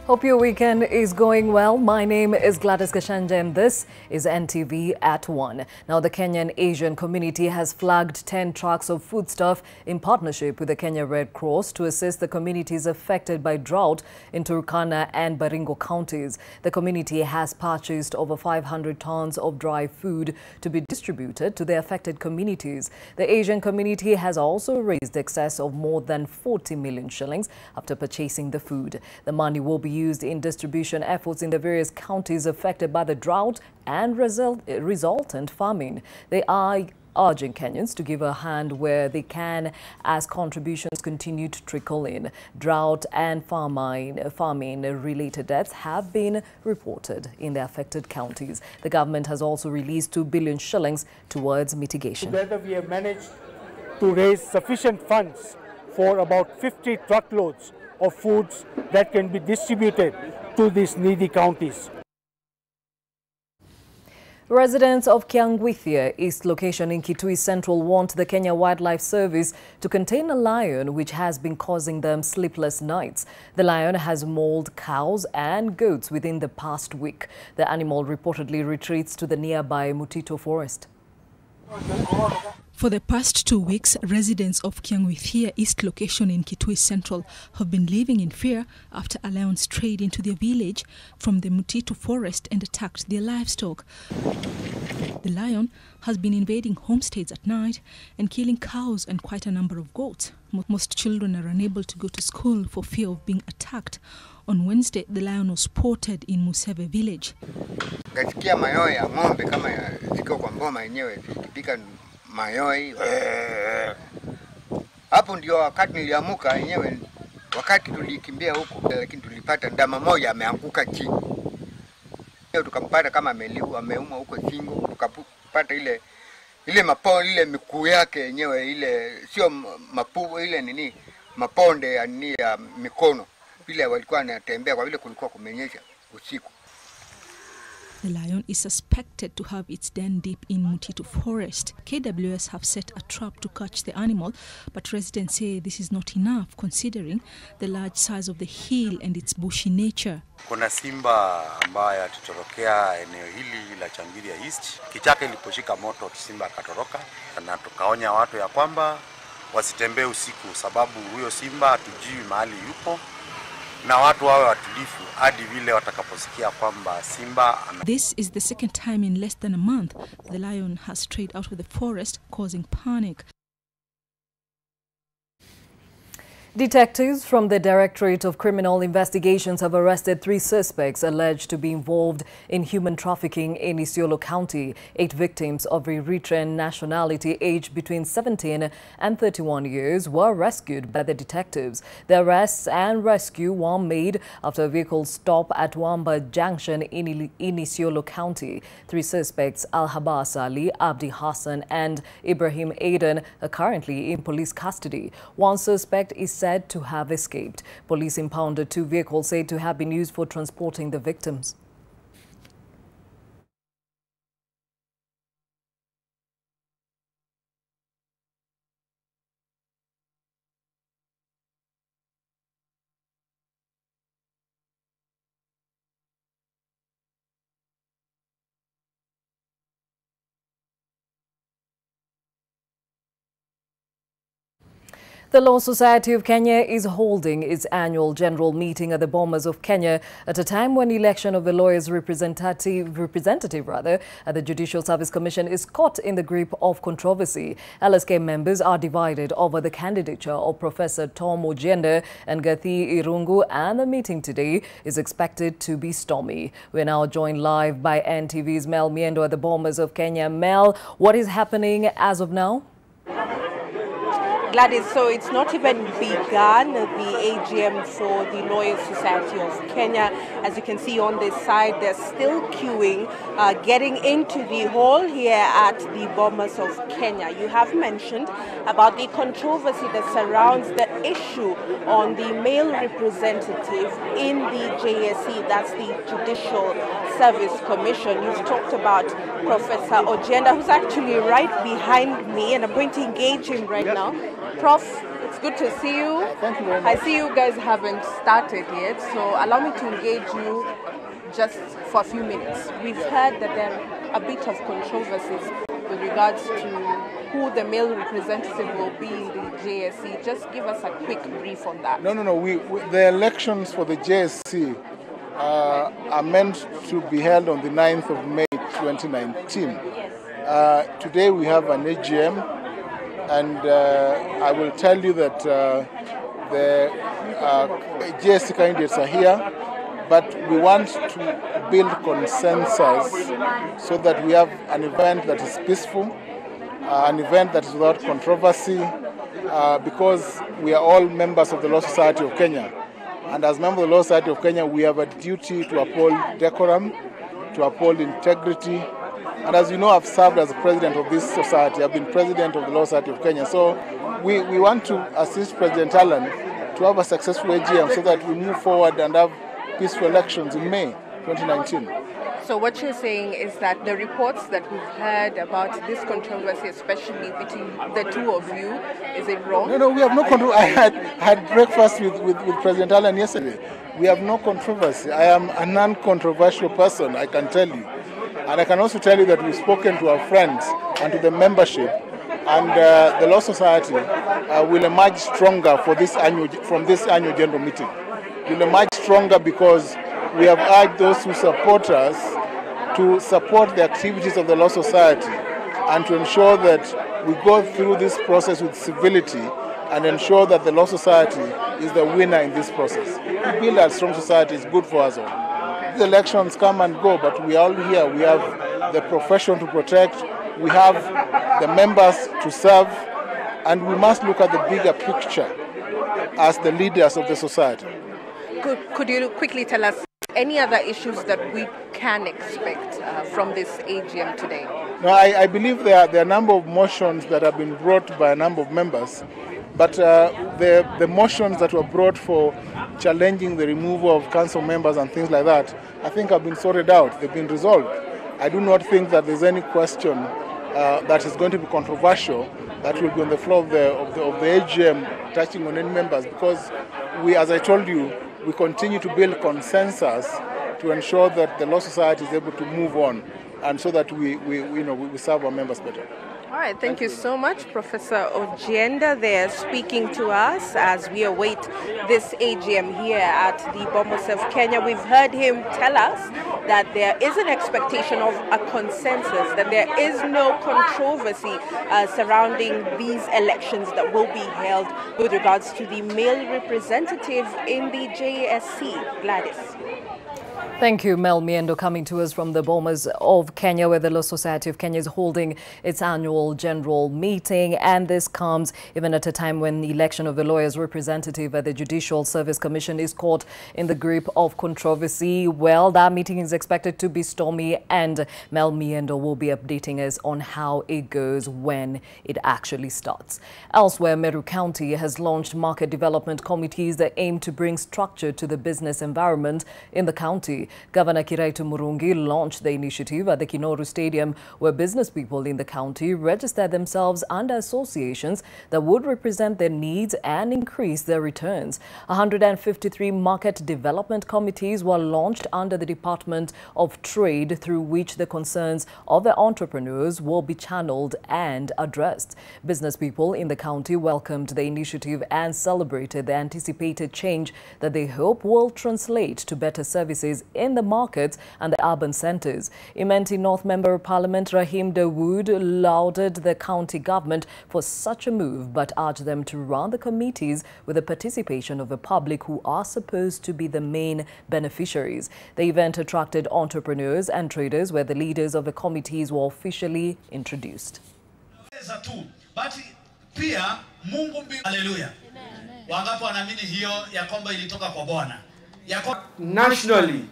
Hope your weekend is going well. My name is Gladys Gachanja and this is NTV At One. Now, the Kenyan Asian community has flagged 10 trucks of foodstuff in partnership with the Kenya Red Cross to assist the communities affected by drought in Turkana and Baringo counties. The community has purchased over 500 tons of dry food to be distributed to the affected communities. The Asian community has also raised excess of more than 40 million shillings after purchasing the food. The money will be used in distribution efforts in the various counties affected by the drought and resultant famine. They are urging Kenyans to give a hand where they can as contributions continue to trickle in. Drought and famine-related deaths have been reported in the affected counties. The government has also released 2 billion shillings towards mitigation. Together we have managed to raise sufficient funds for about 50 truckloads of foods that can be distributed to these needy counties. Residents of Kiangwithia East location in Kitui Central want the Kenya Wildlife Service to contain a lion which has been causing them sleepless nights. The lion has mauled cows and goats within the past week. The animal reportedly retreats to the nearby Mutito forest. For the past 2 weeks, residents of Kiangwithia East location in Kitui Central have been living in fear after a lion strayed into their village from the Mutito forest and attacked their livestock. The lion has been invading homesteads at night and killing cows and quite a number of goats. Most children are unable to go to school for fear of being attacked. On Wednesday, the lion was spotted in Museve village. Mayoi hapo ndio wakati niliamuka yenyewe, wakati tulikimbia huko, lakini tulipata ndama moja ameanguka chini. Tukampata kama ameuma huko shingo, tukapata ile ile mikuu yake yenyewe, ile sio mapu, ile nini maponde ya mikono, vile walikuwa wanatembea kwa vile kulikuwa kumenyesha usiku. The lion is suspected to have its den deep in Mutito forest. KWS have set a trap to catch the animal, but residents say this is not enough considering the large size of the hill and its bushy nature. Kuna simba ambaye atitorokea eneo hili la Changiria East. Kichaka iliposhika moto, simba akatoroka, na tukaonya watu ya kwamba wasitembee usiku sababu huyo simba hatujui mahali yupo. Na watu wawe watulivu hadi vile watakaposikia kwamba simba. This is the second time in less than a month the lion has strayed out of the forest, causing panic. Detectives from the Directorate of Criminal Investigations have arrested 3 suspects alleged to be involved in human trafficking in Isiolo County. 8 victims of Eritrean nationality aged between 17 and 31 years were rescued by the detectives. The arrests and rescue were made after a vehicle stop at Wamba Junction in Isiolo County. 3 suspects, Al-Habas Ali, Abdi Hassan and Ibrahim Aden, are currently in police custody. One suspect is said to have escaped. Police impounded 2 vehicles said to have been used for transporting the victims. The Law Society of Kenya is holding its annual general meeting at the Bomas of Kenya at a time when election of the lawyers' representative at the Judicial Service Commission is caught in the grip of controversy. LSK members are divided over the candidature of Professor Tom Ojienda and Gathi Irungu, and the meeting today is expected to be stormy. We're now joined live by NTV's Mel Miendo at the Bomas of Kenya. Mel, what is happening as of now? Gladys, so it's not even begun, the AGM for the Lawyers Society of Kenya. As you can see on this side, they're still queuing, getting into the hall here at the Bomas of Kenya. You have mentioned about the controversy that surrounds the issue on the male representative in the JSC, that's the Judicial Service Commission. You've talked about Professor Ojienda, who's actually right behind me, and I'm going to engage him right now. Prof, It's good to see you. Thank you very much. I see you guys haven't started yet, so allow me to engage you just for a few minutes. We've heard that there are a bit of controversies with regards to who the male representative will be in the JSC. Just give us a quick brief on that. No. The elections for the JSC are meant to be held on the 9th of May 2019. Today we have an AGM, and I will tell you that the JSC candidates are here, but we want to build consensus so that we have an event that is peaceful, an event that is without controversy, because we are all members of the Law Society of Kenya. And as members of the Law Society of Kenya, we have a duty to uphold decorum, to uphold integrity. And as you know, I've served as the president of this society. I've been president of the Law Society of Kenya. So we want to assist President Allen to have a successful AGM so that we move forward and have peaceful elections in May 2019. So what you're saying is that the reports that we've heard about this controversy, especially between the two of you, is it wrong? No, we have no controversy. I had breakfast with President Allen yesterday. We have no controversy. I am a non-controversial person, I can tell you. And I can also tell you that we've spoken to our friends and to the membership, and the Law Society will emerge stronger from this annual general meeting. We'll emerge stronger because we have urged those who support us to support the activities of the Law Society and to ensure that we go through this process with civility and ensure that the Law Society is the winner in this process. To build a strong society is good for us all. These elections come and go, but we are all here. We have the profession to protect, we have the members to serve, and we must look at the bigger picture as the leaders of the society. Could you quickly tell us any other issues that we can expect from this AGM today? No, I believe there are a number of motions that have been brought by a number of members, but the motions that were brought for challenging the removal of council members and things like that, I think have been sorted out. They've been resolved. I do not think that there's any question that is going to be controversial that will be on the floor of the AGM touching on any members, because we, as I told you, we continue to build consensus to ensure that the Law Society is able to move on, and so that we serve our members better. All right, thank you so much, Professor Ojienda, there speaking to us as we await this AGM here at the Bomas of Kenya. We've heard him tell us that there is an expectation of a consensus, that there is no controversy surrounding these elections that will be held with regards to the male representative in the JSC. Gladys. Thank you, Mel Miendo, coming to us from the Bomas of Kenya, where the Law Society of Kenya is holding its annual general meeting. And this comes even at a time when the election of the lawyer's representative at the Judicial Service Commission is caught in the grip of controversy. Well, that meeting is expected to be stormy, and Mel Miendo will be updating us on how it goes when it actually starts. Elsewhere, Meru County has launched market development committees that aim to bring structure to the business environment in the county. Governor Kiraitu Murungi launched the initiative at the Kinoru Stadium, where business people in the county registered themselves under associations that would represent their needs and increase their returns. 153 market development committees were launched under the Department of Trade, through which the concerns of the entrepreneurs will be channeled and addressed. Business people in the county welcomed the initiative and celebrated the anticipated change that they hope will translate to better services in the markets and the urban centers. Imenti North Member of Parliament Rahim Dawood lauded the county government for such a move, but urged them to run the committees with the participation of the public, who are supposed to be the main beneficiaries. The event attracted entrepreneurs and traders, where the leaders of the committees were officially introduced. Nationally,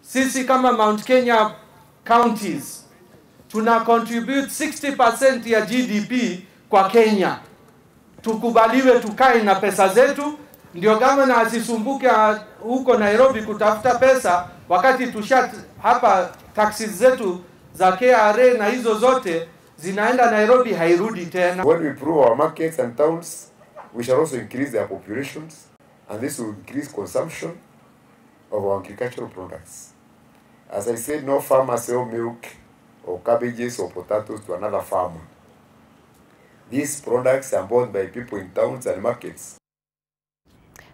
sisi kama Mount Kenya counties tuna contribute 60% ya GDP kwa Kenya. Tukubaliwe tukae na pesa zetu, ndio governor asisumbuke huko Nairobi kutafuta pesa, wakati hapa taxes zetu za KRA na hizo zote zinaenda Nairobi, hairudi tena. When we grow our markets and towns, we shall also increase their populations, and this will increase consumption of our agricultural products. As I said, no farmer sell milk or cabbages or potatoes to another farmer. These products are bought by people in towns and markets.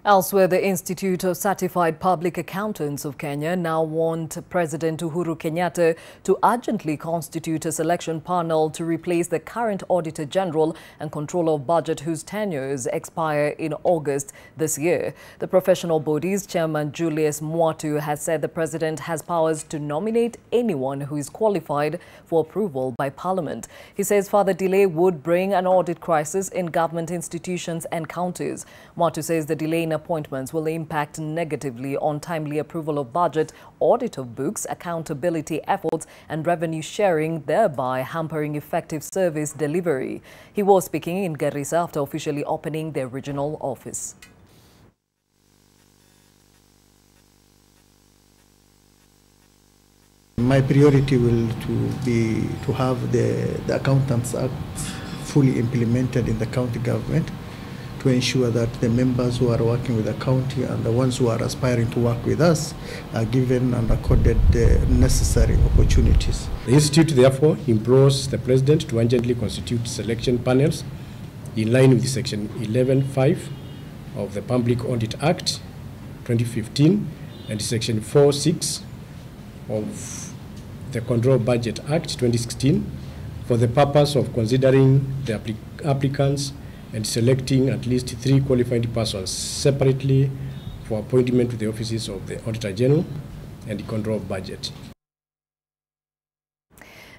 Elsewhere, the Institute of Certified Public Accountants of Kenya now want President Uhuru Kenyatta to urgently constitute a selection panel to replace the current Auditor General and Controller of Budget whose tenures expire in August this year. The professional body's chairman Julius Mwatu has said the president has powers to nominate anyone who is qualified for approval by Parliament. He says further delay would bring an audit crisis in government institutions and counties. Mwatu says the delay in appointments will impact negatively on timely approval of budget, audit of books, accountability efforts and revenue sharing, thereby hampering effective service delivery. He was speaking in Garissa after officially opening their regional office. My priority will be to have the Accountants Act fully implemented in the county government, to ensure that the members who are working with the county and the ones who are aspiring to work with us are given and accorded the necessary opportunities. The Institute therefore implores the President to urgently constitute selection panels in line with Section 11(5) of the Public Audit Act 2015 and Section 4(6) of the Control Budget Act 2016 for the purpose of considering the applicants and selecting at least 3 qualified persons separately for appointment to the offices of the Auditor General and the Control of Budget.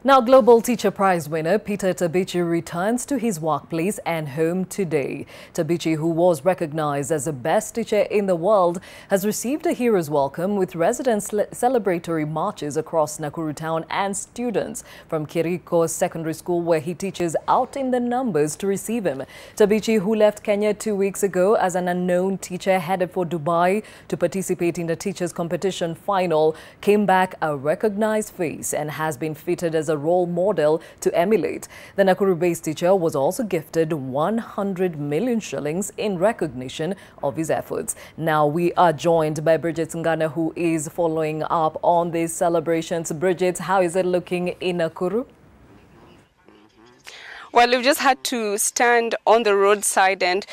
Now, Global Teacher Prize winner Peter Tabichi returns to his workplace and home today. Tabichi, who was recognized as the best teacher in the world, has received a hero's welcome with residents' celebratory marches across Nakuru town and students from Kiriko Secondary School, where he teaches, out in the numbers to receive him. Tabichi, who left Kenya 2 weeks ago as an unknown teacher headed for Dubai to participate in the teachers' competition final, came back a recognized face and has been fitted as a role model to emulate. The Nakuru-based teacher was also gifted 100 million shillings in recognition of his efforts. Now we are joined by Bridget Singana, who is following up on these celebrations. Bridget, how is it looking in Nakuru? Well, we've just had to stand on the roadside and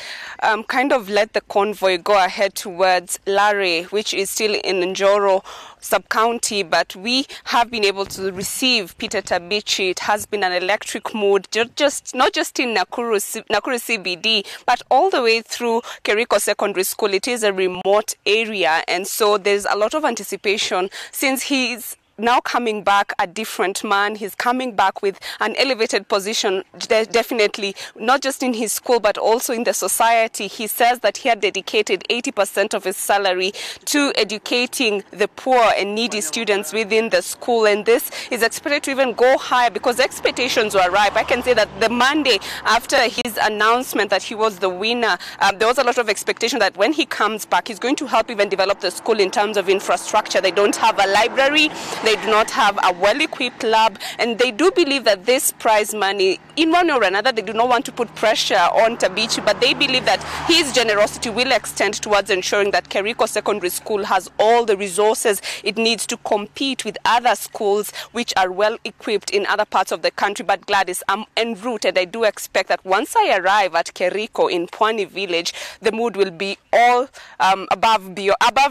kind of let the convoy go ahead towards Lare, which is still in Njoro sub-county, but we have been able to receive Peter Tabichi. It has been an electric mood, not just in Nakuru CBD, but all the way through Kiriko Secondary School. It is a remote area, and so there's a lot of anticipation since he's now coming back a different man. He's coming back with an elevated position, definitely, not just in his school, but also in the society. He says that he had dedicated 80% of his salary to educating the poor and needy students within the school. And this is expected to even go higher because expectations were ripe. I can say that the Monday after his announcement that he was the winner, there was a lot of expectation that when he comes back, he's going to help even develop the school in terms of infrastructure. They don't have a library. They do not have a well-equipped lab, and they do believe that this prize money, in one or another, they do not want to put pressure on Tabichi, but they believe that his generosity will extend towards ensuring that Kiriko Secondary School has all the resources it needs to compete with other schools which are well-equipped in other parts of the country. But Gladys, I'm en route, and I do expect that once I arrive at Kiriko in Pwani village, the mood will be all above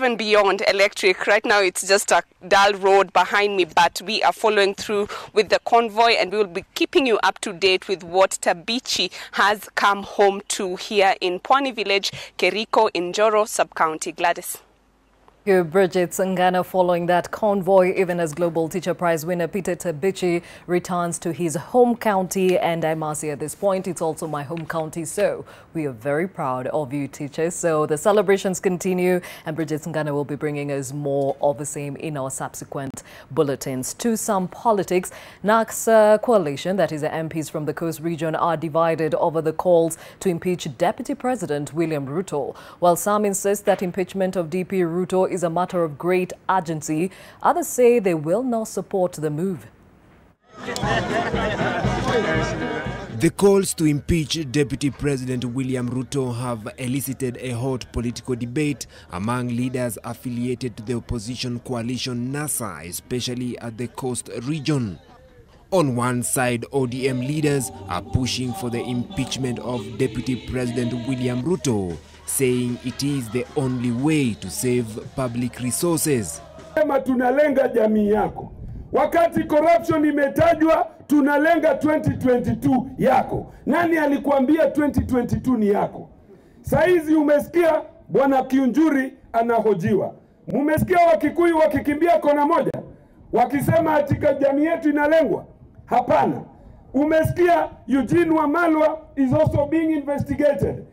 and beyond electric. Right now, it's just a dull road behind me, but we are following through with the convoy, and we will be keeping you up to date with what Tabichi has come home to here in Pwani village, Kiriko in Njoro sub-county. Gladys. Thank you, Bridget Singana. Following that convoy, even as Global Teacher Prize winner Peter Tabichi returns to his home county, and I must say at this point, it's also my home county, so we are very proud of you, teachers. So the celebrations continue, and Bridget Singana will be bringing us more of the same in our subsequent bulletins. To some politics, NAC's coalition, that is the MPs from the Coast region, are divided over the calls to impeach Deputy President William Ruto. While some insist that impeachment of DP Ruto is a matter of great urgency, others say they will not support the move. The calls to impeach Deputy President William Ruto have elicited a hot political debate among leaders affiliated to the opposition coalition NASA, especially at the coast region. On one side, ODM leaders are pushing for the impeachment of Deputy President William Ruto, saying it is the only way to save public resources. Kama tunalenga jamii yako. Wakati corruption imetajwa, tunalenga 2022 yako. Nani alikuambia 2022 ni yako? Saizi umesikia Bwana Kiunjuri anahojiwa. Mumesikia Wakikuyu wakikimbia kona moja, wakisema hatika jamii yetu inalengwa? Hapana. Umesikia Eugene Wamalwa is also being investigated.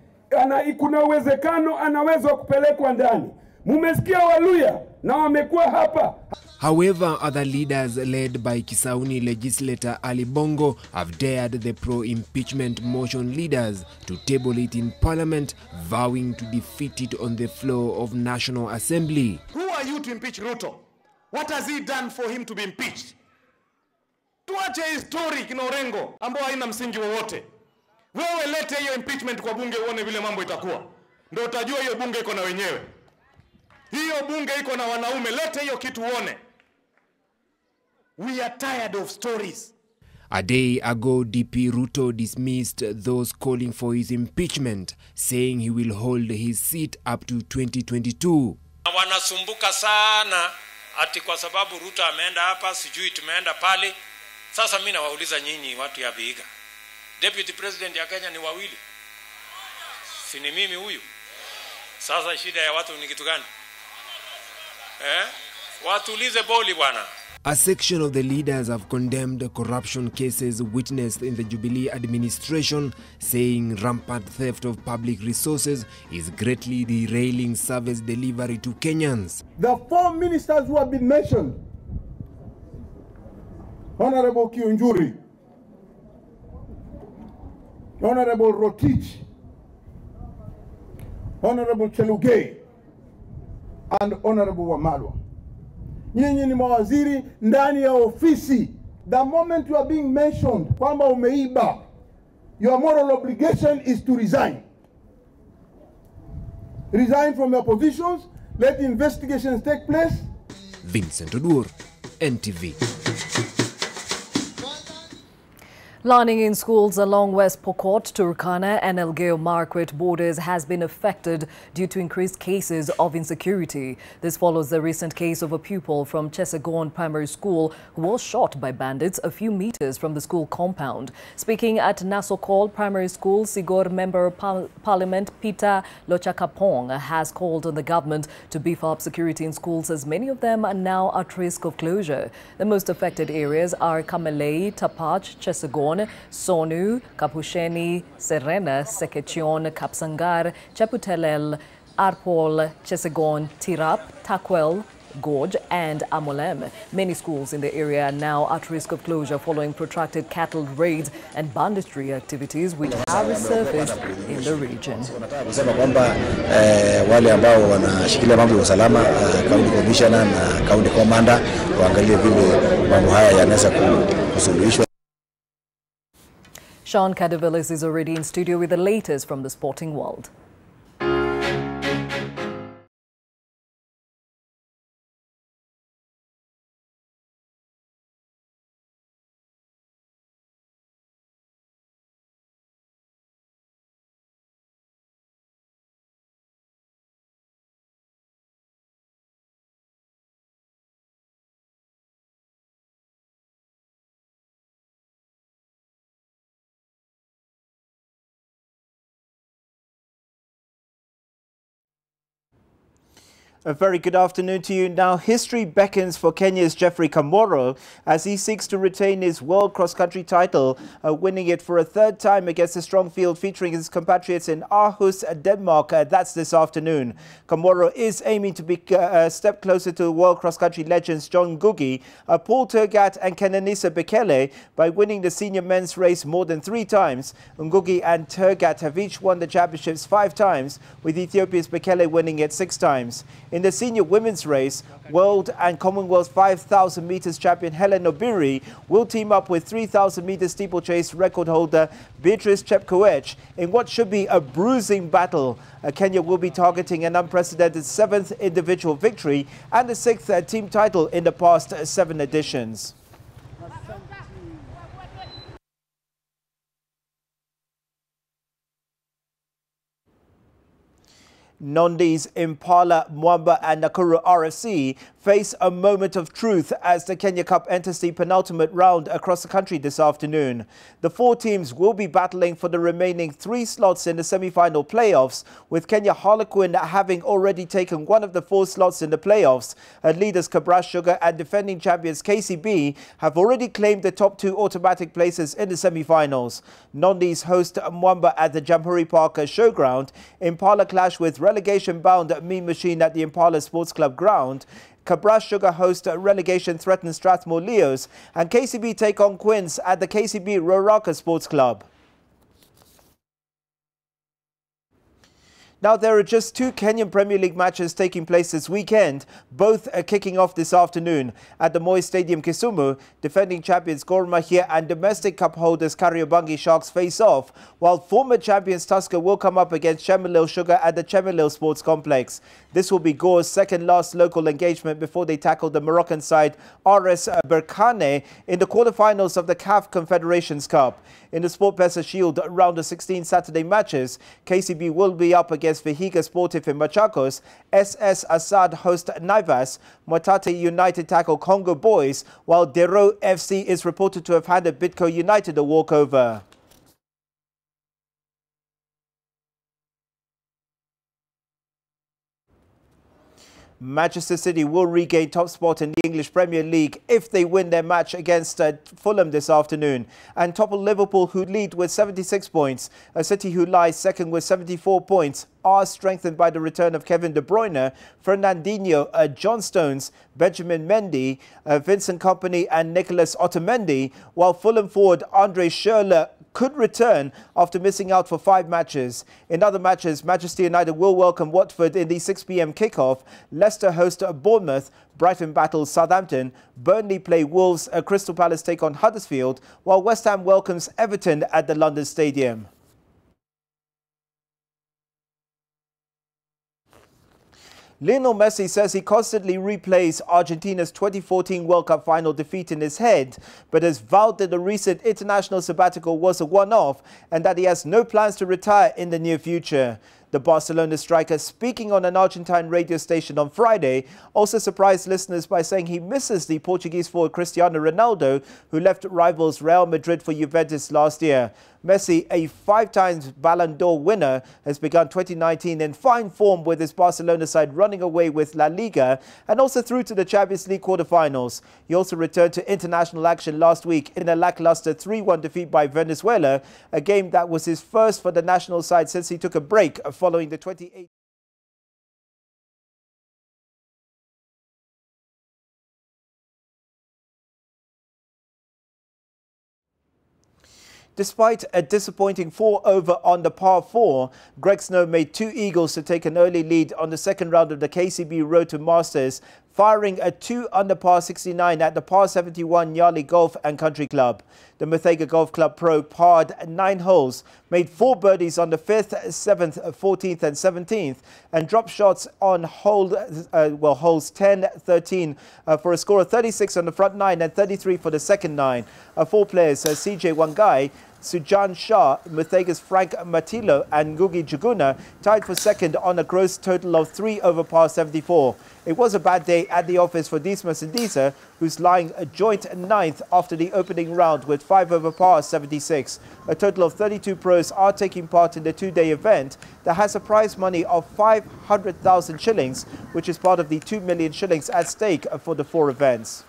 Kuna uwezekano anaweza kupelekwa ndani. Mumesikia Waluya na wamekuwa hapa. However, other leaders led by Kisauni legislator Ali Bongo have dared the pro-impeachment motion leaders to table it in parliament, vowing to defeat it on the floor of National Assembly. Who are you to impeach Ruto? What has he done for him to be impeached? Tuache hii story kina Orengo ambao haina msingi wowote. Wewe lete hiyo impeachment kwa bunge uone vile mambo itakuwa. Ndio utajua hiyo bunge iko na wenyewe. Hiyo bunge iko na wanaume, lete hiyo kitu uone. We are tired of stories. A day ago, DP Ruto dismissed those calling for his impeachment, saying he will hold his seat up to 2022. Wanasumbuka sana ati kwa sababu Ruto ameenda hapa, sijui tumeenda pale. Sasa mimi nawauliza nyinyi watu ya Vihiga. Deputy President ya Kenya ni wawili. Si ni mimi huyu? Sasa shida ya watu ni kitu gani? Watulize boli bwana. A section of the leaders have condemned corruption cases witnessed in the Jubilee administration, saying rampant theft of public resources is greatly derailing service delivery to Kenyans. The 4 ministers who have been mentioned, Honorable Kiunjuri, Honorable Rotich, Honorable Chelugei, and Honorable Wamalwa. Nyinyi ni mawaziri ndani ya ofisi. The moment you are being mentioned kwamba umeiba, your moral obligation is to resign. Resign from your positions, let the investigations take place. Vincent Odur, NTV. Learning in schools along West Pokot, Turkana and Elgeyo Marakwet borders has been affected due to increased cases of insecurity. This follows the recent case of a pupil from Chesagon Primary School who was shot by bandits a few meters from the school compound. Speaking at Nasokol Primary School, Sigor Member of Parliament Peter Lochakapong has called on the government to beef up security in schools, as many of them are now at risk of closure. The most affected areas are Kamalei, Tapach, Chesagon, Sonu, Kapusheni, Serena, Sekechion, Kapsangar, Chaputelel, Arpol, Chesagon, Tirap, Takwel, Gorge and Amolem. Many schools in the area are now at risk of closure following protracted cattle raids and banditry activities which have resurfaced in the region. Kusema kwamba wale ambao wanashikilia mambo ya usalama, county commissioner na county commander waangalie vile mambo haya yanaweza kusuluhishwa. Sean Cadavillis is already in studio with the latest from the sporting world. A very good afternoon to you. Now, history beckons for Kenya's Jeffrey Kamoro as he seeks to retain his world cross-country title, winning it for a third time against a strong field featuring his compatriots in Aarhus, Denmark. That's this afternoon. Kamoro is aiming to be a step closer to world cross-country legends John Ngugi, Paul Tergat and Kenenisa Bekele by winning the senior men's race more than 3 times. Ngugi and Tergat have each won the championships 5 times, with Ethiopia's Bekele winning it 6 times. In the senior women's race, World and Commonwealth 5,000 meters champion Helen Obiri will team up with 3,000 meters steeplechase record holder Beatrice Chepkoech in what should be a bruising battle. Kenya will be targeting an unprecedented 7th individual victory and the 6th team title in the past 7 editions. Nondi's Impala, Mwamba and Nakuru RFC face a moment of truth as the Kenya Cup enters the penultimate round across the country this afternoon. The 4 teams will be battling for the remaining 3 slots in the semi-final playoffs, with Kenya Harlequin having already taken one of the 4 slots in the playoffs. Leaders Kabra Sugar and defending champions KCB have already claimed the top 2 automatic places in the semi-finals. Nondi's host Mwamba at the Jamhuri Park showground. Impala clash with relegation-bound Mean Machine at the Impala Sports Club ground. Kabra Sugar host relegation-threatened Strathmore Leos, and KCB take on Quins at the KCB Roraka Sports Club. Now, there are just 2 Kenyan Premier League matches taking place this weekend, both kicking off this afternoon. At the Moi Stadium, Kisumu, defending champions Gor Mahia and domestic cup holders Kariobangi Sharks face off, while former champions Tusker will come up against Chemelil Sugar at the Chemelil Sports Complex. This will be Gor's second last local engagement before they tackle the Moroccan side RS Berkane in the quarterfinals of the CAF Confederations Cup. In the Sport Pesa Shield round of 16 Saturday matches, KCB will be up against Vihiga Sportif in Machakos, SS Assad host Naivas, Mwatate United tackle Congo Boys, while Dero FC is reported to have handed Bidco United a walkover. Manchester City will regain top spot in the English Premier League if they win their match against Fulham this afternoon and topple Liverpool, who lead with 76 points. A City who lies second with 74 points are strengthened by the return of Kevin De Bruyne, Fernandinho, John Stones, Benjamin Mendy, Vincent Kompany and Nicholas Otamendi, while Fulham forward Andre Schürrle could return after missing out for 5 matches. In other matches, Manchester United will welcome Watford in the 6 p.m. kickoff. Leicester host Bournemouth, Brighton battles Southampton, Burnley play Wolves, Crystal Palace take on Huddersfield, while West Ham welcomes Everton at the London Stadium. Lionel Messi says he constantly replays Argentina's 2014 World Cup final defeat in his head, but has vowed that the recent international sabbatical was a one-off and that he has no plans to retire in the near future. The Barcelona striker, speaking on an Argentine radio station on Friday, also surprised listeners by saying he misses the Portuguese forward Cristiano Ronaldo, who left rivals Real Madrid for Juventus last year. Messi, a 5-time Ballon d'Or winner, has begun 2019 in fine form with his Barcelona side running away with La Liga and also through to the Champions League quarterfinals. He also returned to international action last week in a lackluster 3-1 defeat by Venezuela, a game that was his first for the national side since he took a break following the 2018. Despite a disappointing 4-over on the par 4, Greg Snow made 2 eagles to take an early lead on the second round of the KCB Road to Masters, firing a 2 under par 69 at the par 71 Yali Golf and Country Club. The Muthaiga Golf Club pro parred 9 holes, made 4 birdies on the 5th, 7th, 14th and 17th, and dropped shots on holes 10, 13 for a score of 36 on the front 9 and 33 for the second 9. 4 players, CJ Wangai, Sujan Shah, Muthaiga's Frank Matilo and Ngugi Juguna tied for second on a gross total of 3 over par 74. It was a bad day at the office for Dismas Ndisa, who's lying a joint 9th after the opening round with 5 over par 76. A total of 32 pros are taking part in the 2-day event that has a prize money of 500,000 shillings, which is part of the 2 million shillings at stake for the 4 events.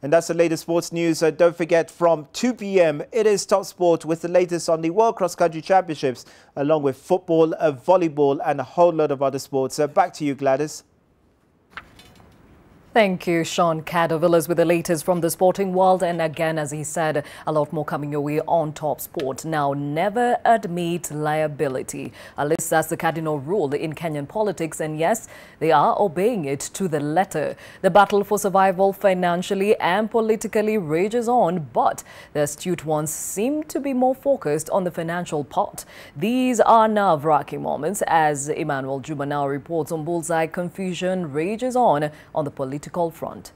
And that's the latest sports news. Don't forget, from 2 p.m, it is Top Sport with the latest on the World Cross Country Championships, along with football, volleyball, and a whole lot of other sports. Back to you, Gladys. Thank you, Sean Cadovillas, with the latest from the sporting world. And again, as he said, a lot more coming your way on Top Sport. Now, never admit liability. At least that's the cardinal rule in Kenyan politics. And yes, they are obeying it to the letter. The battle for survival financially and politically rages on, but the astute ones seem to be more focused on the financial part. These are nerve-wracking moments as Emmanuel Juma now reports on Bullseye confusion rages on the political front.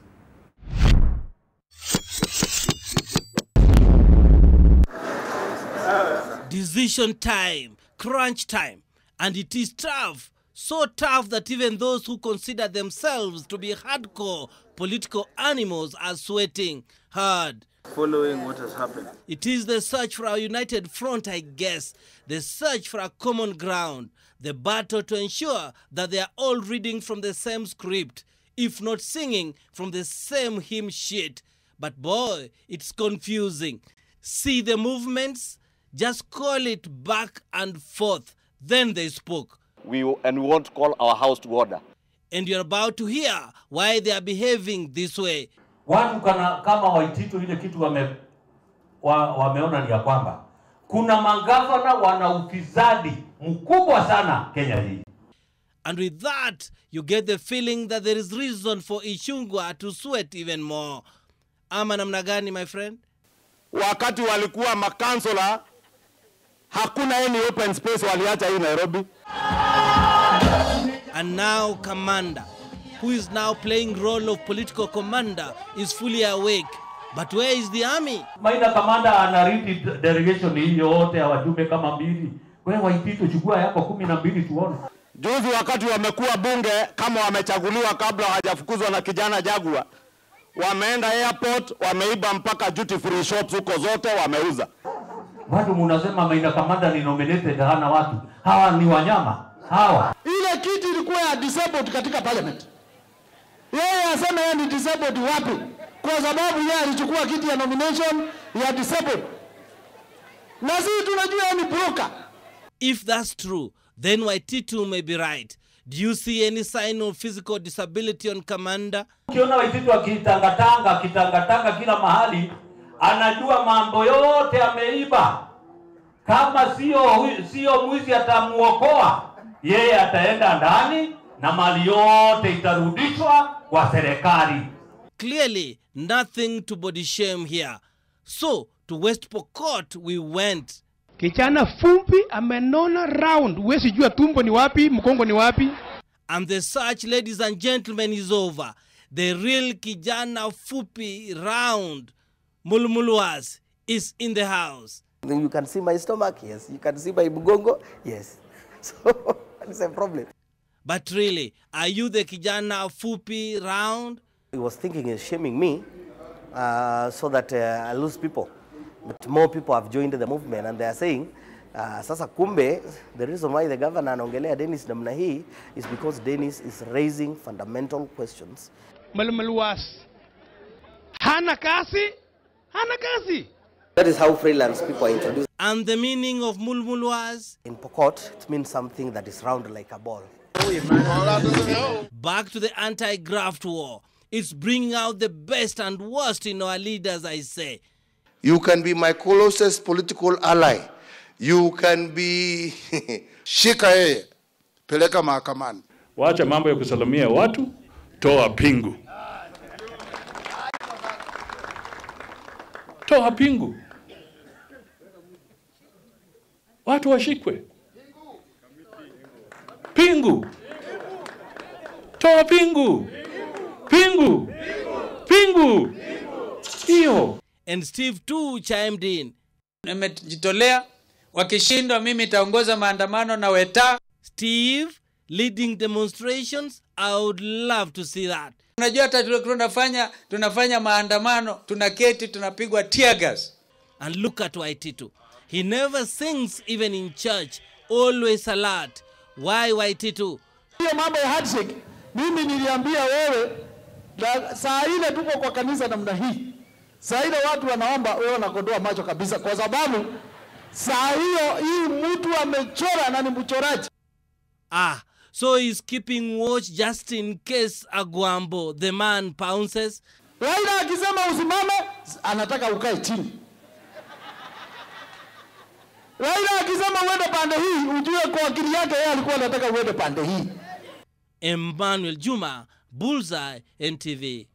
Decision time, crunch time, and it is tough. So tough that even those who consider themselves to be hardcore political animals are sweating hard. Following what has happened. It is the search for a united front, I guess. The search for a common ground. The battle to ensure that they are all reading from the same script, if not singing from the same hymn sheet. But boy, it's confusing. See the movements? Just call it back and forth. Then they spoke. We won't call our house to order. And you're about to hear why they are behaving this way. Watu kama Waititu ile kitu wameona ni ya kwamba kuna magavana wana ufisadi mkubwa sana Kenya hii. And with that, you get the feeling that there is reason for Ichung'wah to sweat even more. Ama namna gani, my friend? Wakati walikuwa makansela, hakuna any open space waliacha hii Nairobi. And now Commander, who is now playing role of political commander, is fully awake. But where is the army? Maina Commander anaridi delegation hii yote ya wajumbe kama mbili. Wewe Waititu chukua yako 12 tuone. Juzi wakati wamekuwa bunge kama wamechaguliwa kabla hawajafukuzwa na kijana Jagua, wameenda airport, wameiba mpaka duty free shops huko zote wameuza. Watu mnasema Maina Commander ni nominated, hana watu. Hawa ni wanyama. Hawa. Ile kiti ilikuwa ya disabled katika parliament. Yeye asema yeye ni disabled wapi? Kwa sababu yeye alichukua kiti ya nomination ya disabled. Na sisi tunajua yeye ni broker. If that's true, then Waititu may be right. Do you see any sign of physical disability on Commander? Ukiona Waititu akitangatanga kila mahali, anajua mambo yote ameiba. Kama sio mwizi atamuokoa, yeye ataenda ndani na mali yote itarudishwa kwa serikali. Clearly, nothing to body shame here. So, to West Pokot we went. Kijana fumbi amenona round. Huwezi jua tumbo ni wapi, mkongo ni wapi. And the search, ladies and gentlemen, is over. The real kijana fupi round, Mulmuluas, is in the house. You can see my stomach, yes. You can see my mugongo, yes. So, that's a problem. But really, are you the kijana fupi round? He was thinking of shaming me so that I lose people. But more people have joined the movement and they are saying, sasa kumbe, the reason why the governor anaongelea Dennis namna hii is because Dennis is raising fundamental questions. Mulmuluas. Hana kasi? Hana kasi. That is how freelance people are introduced. And the meaning of Mulmuluas? In Pokot, it means something that is round like a ball. Back to the anti-graft war. It's bringing out the best and worst in our leaders, I say. You can be my closest political ally. You can be shika yeye, peleka mahakamani. Wacha mambo ya kusalamia watu, toa pingu. Toa pingu. Watu washikwe. Pingu. Toa pingu. Pingu. Pingu. Hiyo. And Steve too chimed in. Nimejitolea, wakishindwa mimi nitaongoza maandamano na Weta. Steve leading demonstrations, I would love to see that. Unajua hata tunafanya maandamano, tunaketi tunapigwa tear gas. And look at Waititu. He never sings even in church, always alert. Why Waititu? Hiyo mambo ya handshake, mimi niliambia wewe saa ile tuko kwa kanisa namna hii. Saa ile watu wanaomba wewe unakodoa macho kabisa kwa sababu saa hiyo hii mtu amechora na ni mchoraji. Ah, so he's keeping watch just in case Agwambo, the man, pounces. Raila akisema usimame, anataka ukae chini. Raila akisema uende pande hii, ujue kwa akili yake yeye alikuwa anataka uende pande hii. Emmanuel Juma, Bullseye, NTV.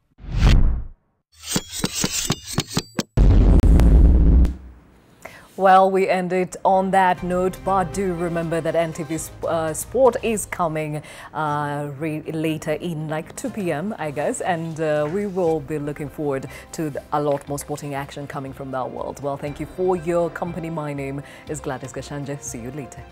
Well, we end it on that note, but do remember that NTV Sport is coming later in like 2 p.m, I guess, and we will be looking forward to a lot more sporting action coming from that world. Well, thank you for your company. My name is Gladys Gachanja. See you later.